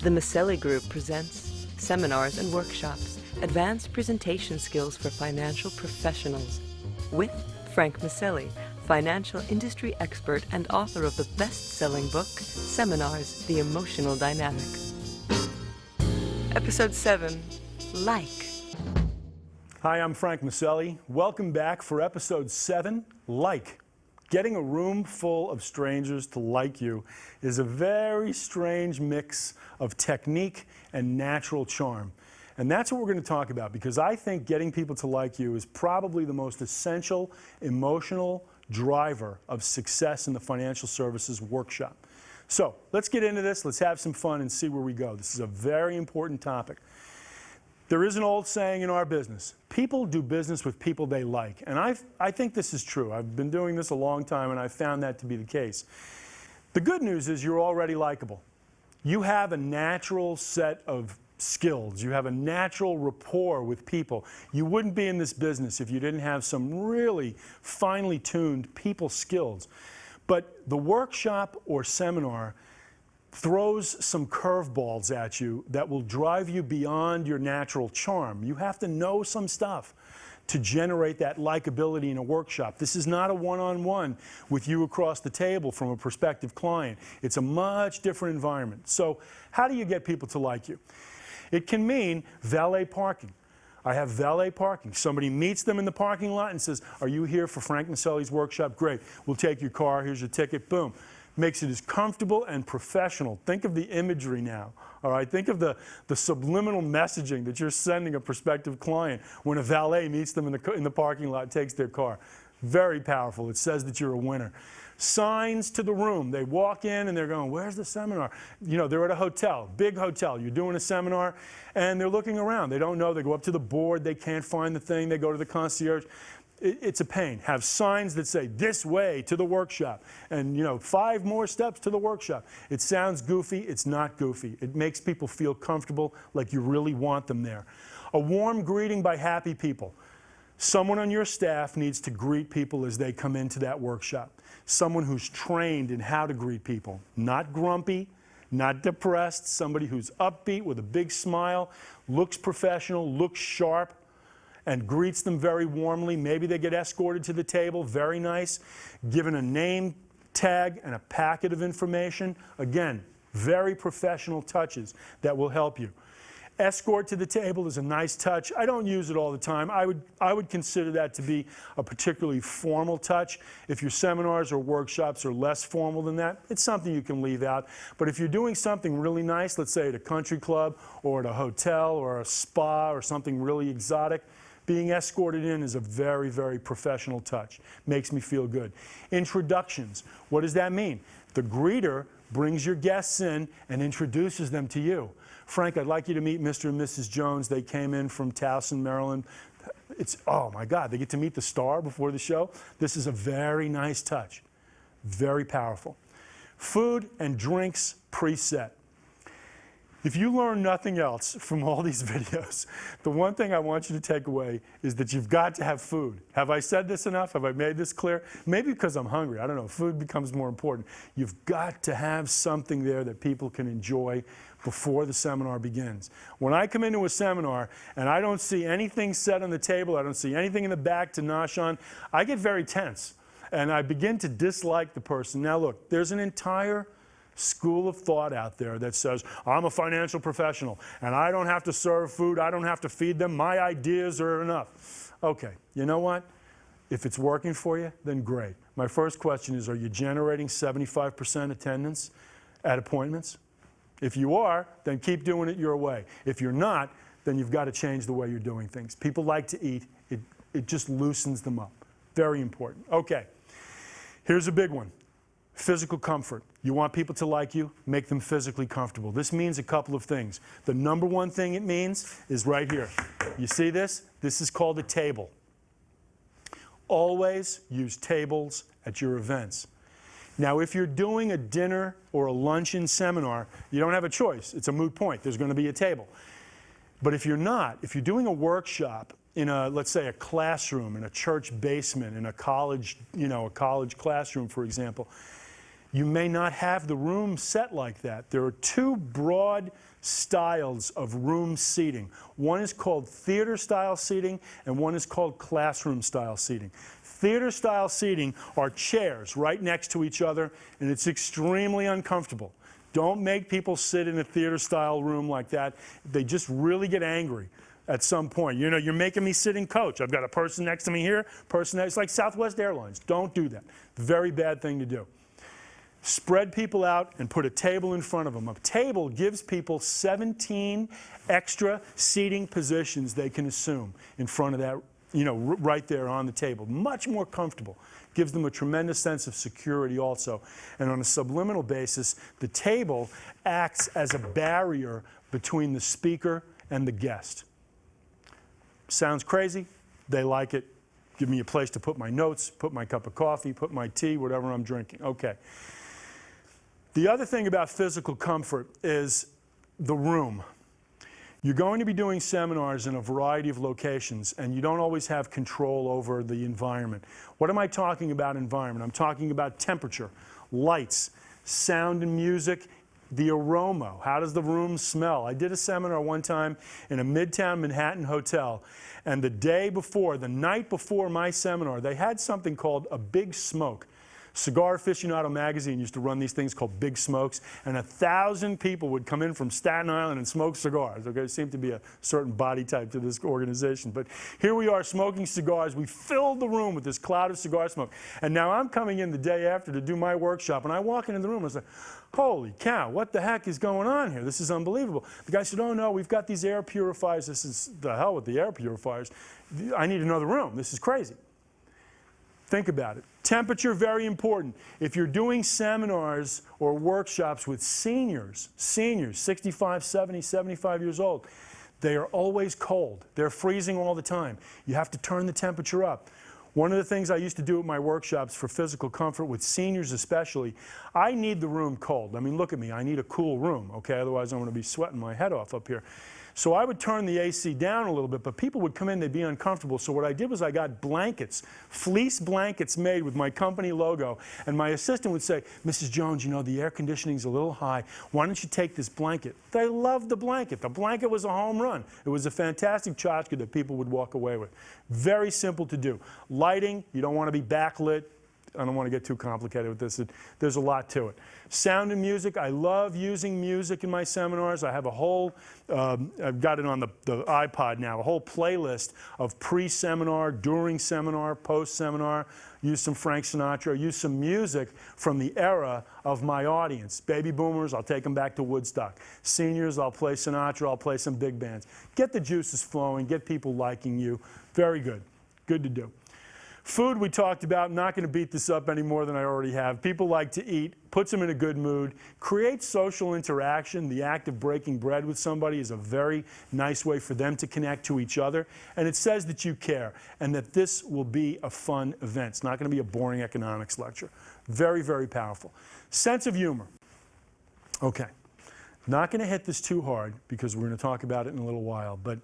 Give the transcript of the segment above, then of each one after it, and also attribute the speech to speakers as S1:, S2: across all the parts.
S1: The Maselli Group presents seminars and workshops, advanced presentation skills for financial professionals, with Frank Maselli, financial industry expert and author of the best-selling book, Seminars, The Emotional Dynamic. Episode 7, Like.
S2: Hi, I'm Frank Maselli. Welcome back for episode 7, Like. Getting a room full of strangers to like you is a very strange mix of technique and natural charm. And that's what we're going to talk about, because I think getting people to like you is probably the most essential emotional driver of success in the financial services workshop. So let's get into this. Let's have some fun and see where we go. This is a very important topic. There is an old saying in our business: people do business with people they like. And I think this is true. I've been doing this a long time, and I've found that to be the case. The good news is you're already likable. You have a natural set of skills. You have a natural rapport with people. You wouldn't be in this business if you didn't have some really finely tuned people skills. But the workshop or seminar throws some curveballs at you that will drive you beyond your natural charm. You have to know some stuff to generate that likability in a workshop. This is not a one-on-one with you across the table from a prospective client. It's a much different environment. So how do you get people to like you? It can mean valet parking. I have valet parking. Somebody meets them in the parking lot and says, "Are you here for Frank Maselli's workshop? Great. We'll take your car. Here's your ticket." Boom. Makes it as comfortable and professional. Think of the imagery now, all right? Think of the subliminal messaging that you're sending a prospective client when a valet meets them in the parking lot, takes their car. Very powerful. It says that you're a winner. Signs to the room. They walk in and they're going, "Where's the seminar?" You know, they're at a hotel, big hotel. You're doing a seminar and they're looking around. They don't know. They go up to the board. They can't find the thing. They go to the concierge. It's a pain. Have signs that say, "This way to the workshop," and 5 more steps to the workshop. It sounds goofy. It's not goofy. It makes people feel comfortable, like you really want them there. A warm greeting by happy people. Someone on your staff needs to greet people as they come into that workshop. Someone who's trained in how to greet people. Not grumpy, not depressed. Somebody who's upbeat with a big smile, looks professional, looks sharp, and greets them very warmly. Maybe they get escorted to the table, very nice, given a name tag and a packet of information. Again, very professional touches that will help you. Escort to the table is a nice touch. I don't use it all the time. I would consider that to be a particularly formal touch. If your seminars or workshops are less formal than that, it's something you can leave out. But if you're doing something really nice, let's say at a country club or at a hotel or a spa or something really exotic, being escorted in is a very, very professional touch. Makes me feel good. Introductions. What does that mean? The greeter brings your guests in and introduces them to you. "Frank, I'd like you to meet Mr. and Mrs. Jones. They came in from Towson, Maryland." Oh my God, they get to meet the star before the show. This is a very nice touch. Very powerful. Food and drinks preset. If you learn nothing else from all these videos, the one thing I want you to take away is that you've got to have food. Have I said this enough? Have I made this clear? Maybe because I'm hungry. I don't know. Food becomes more important. You've got to have something there that people can enjoy before the seminar begins. When I come into a seminar and I don't see anything set on the table, I don't see anything in the back to nosh on, I get very tense and I begin to dislike the person. Now look, there's an entire school of thought out there that says, "I'm a financial professional and I don't have to serve food, I don't have to feed them, my ideas are enough." Okay, you know what? If it's working for you, then great. My first question is, are you generating 75% attendance at appointments? If you are, then keep doing it your way. If you're not, then you've got to change the way you're doing things. People like to eat. It just loosens them up. Very important. Okay, here's a big one. Physical comfort. You want people to like you, make them physically comfortable. This means a couple of things. The number one thing it means is right here. You see this? This is called a table. Always use tables at your events. Now, if you're doing a dinner or a luncheon seminar, you don't have a choice. It's a moot point. There's going to be a table. But if you're not, if you're doing a workshop in a, let's say, a classroom, in a church basement, in a college, a college classroom, for example, you may not have the room set like that. There are two broad styles of room seating. One is called theater style seating and one is called classroom style seating. Theater style seating are chairs right next to each other, and it's extremely uncomfortable. Don't make people sit in a theater style room like that. They just really get angry at some point. You know, you're making me sit in coach. I've got a person next to me here, it's like Southwest Airlines. Don't do that. Very bad thing to do. Spread people out and put a table in front of them. A table gives people 17 extra seating positions they can assume in front of that, you know, right there on the table. Much more comfortable. Gives them a tremendous sense of security also. And on a subliminal basis, the table acts as a barrier between the speaker and the guest. Sounds crazy? They like it. Give me a place to put my notes, put my cup of coffee, put my tea, whatever I'm drinking. Okay. The other thing about physical comfort is the room. You're going to be doing seminars in a variety of locations, and you don't always have control over the environment. What am I talking about environment? I'm talking about temperature, lights, sound and music, the aroma. How does the room smell? I did a seminar one time in a Midtown Manhattan hotel, and the night before my seminar, they had something called a Big Smoke. Cigar Aficionado magazine used to run these things called Big Smokes, and 1,000 people would come in from Staten Island and smoke cigars. Okay, there seemed to be a certain body type to this organization. But here we are smoking cigars. We filled the room with this cloud of cigar smoke. And now I'm coming in the day after to do my workshop, and I walk into the room and I say, holy cow, what the heck is going on here? This is unbelievable. The guy said, oh no, we've got these air purifiers. This is the hell with the air purifiers. I need another room. This is crazy. Think about it. Temperature, very important. If you're doing seminars or workshops with seniors, 65, 70, 75 years old, they are always cold. They're freezing all the time. You have to turn the temperature up. One of the things I used to do at my workshops for physical comfort, with seniors especially, I need the room cold. I mean, look at me. I need a cool room, okay? Otherwise, I'm going to be sweating my head off up here. So I would turn the AC down a little bit, but people would come in, they'd be uncomfortable. So what I did was I got blankets, fleece blankets made with my company logo, and my assistant would say, Mrs. Jones, you know, the air conditioning's a little high. Why don't you take this blanket? They loved the blanket. The blanket was a home run. It was a fantastic tchotchke that people would walk away with. Very simple to do. Lighting, you don't want to be backlit. I don't want to get too complicated with this. There's a lot to it. Sound and music. I love using music in my seminars. I have a whole, I've got it on the iPod now, a whole playlist of pre-seminar, during seminar, post-seminar. Use some Frank Sinatra, use some music from the era of my audience. Baby boomers, I'll take them back to Woodstock. Seniors, I'll play Sinatra, I'll play some big bands. Get the juices flowing, get people liking you. Very good. Good to do. Food we talked about, not going to beat this up any more than I already have. People like to eat, puts them in a good mood, creates social interaction. The act of breaking bread with somebody is a very nice way for them to connect to each other. And it says that you care and that this will be a fun event. It's not going to be a boring economics lecture. Very, very powerful. Sense of humor. Okay. Not going to hit this too hard because we're going to talk about it in a little while. But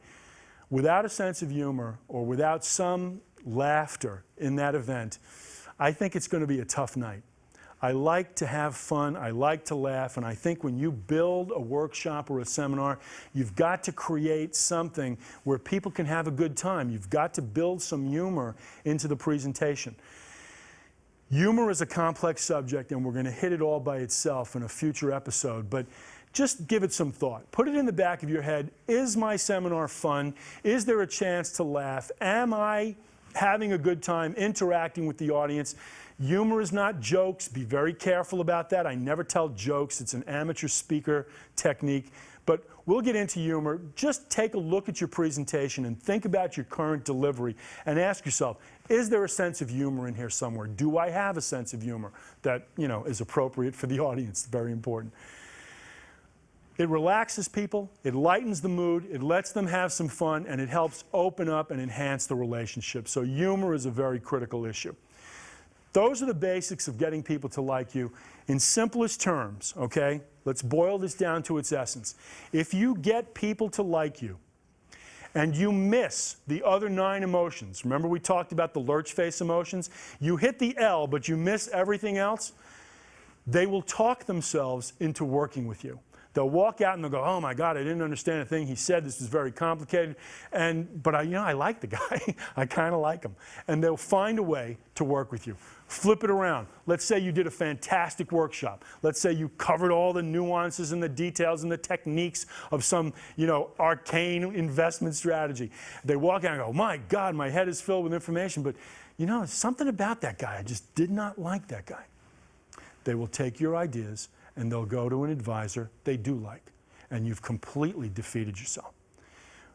S2: without a sense of humor or without some laughter in that event, I think it's going to be a tough night. I like to have fun, I like to laugh, and I think when you build a workshop or a seminar, you've got to create something where people can have a good time. You've got to build some humor into the presentation. Humor is a complex subject, and we're going to hit it all by itself in a future episode, but just give it some thought. Put it in the back of your head. Is my seminar fun? Is there a chance to laugh? Am I having a good time interacting with the audience? Humor is not jokes. Be very careful about that. I never tell jokes. It's an amateur speaker technique. But we'll get into humor. Just take a look at your presentation and think about your current delivery and ask yourself, is there a sense of humor in here somewhere? Do I have a sense of humor that, you know, is appropriate for the audience? Very important. It relaxes people, it lightens the mood, it lets them have some fun, and it helps open up and enhance the relationship. So humor is a very critical issue. Those are the basics of getting people to like you. In simplest terms, okay, let's boil this down to its essence. If you get people to like you, and you miss the other 9 emotions, remember we talked about the lurch face emotions? You hit the L, but you miss everything else? They will talk themselves into working with you. They'll walk out and they'll go, oh my God, I didn't understand a thing he said. This is very complicated. But I like the guy. I kind of like him. And they'll find a way to work with you. Flip it around. Let's say you did a fantastic workshop. Let's say you covered all the nuances and the details and the techniques of some, arcane investment strategy. They walk out and go, my God, my head is filled with information, but something about that guy. I just did not like that guy. They will take your ideas and they'll go to an advisor they do like, and you've completely defeated yourself.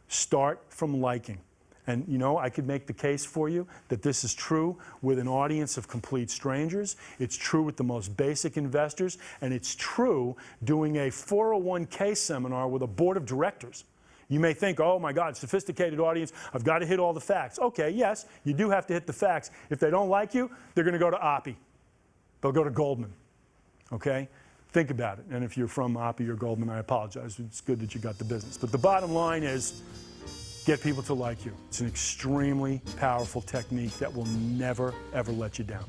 S2: Start from liking. And I could make the case for you that this is true with an audience of complete strangers. It's true with the most basic investors, and it's true doing a 401k seminar with a board of directors. You may think, oh my God, sophisticated audience, I've got to hit all the facts. Okay, yes, you do have to hit the facts. If they don't like you, they're going to go to Oppie. They'll go to Goldman. Okay? Think about it. And if you're from Oppie or Goldman, I apologize. It's good that you got the business. But the bottom line is, get people to like you. It's an extremely powerful technique that will never, ever let you down.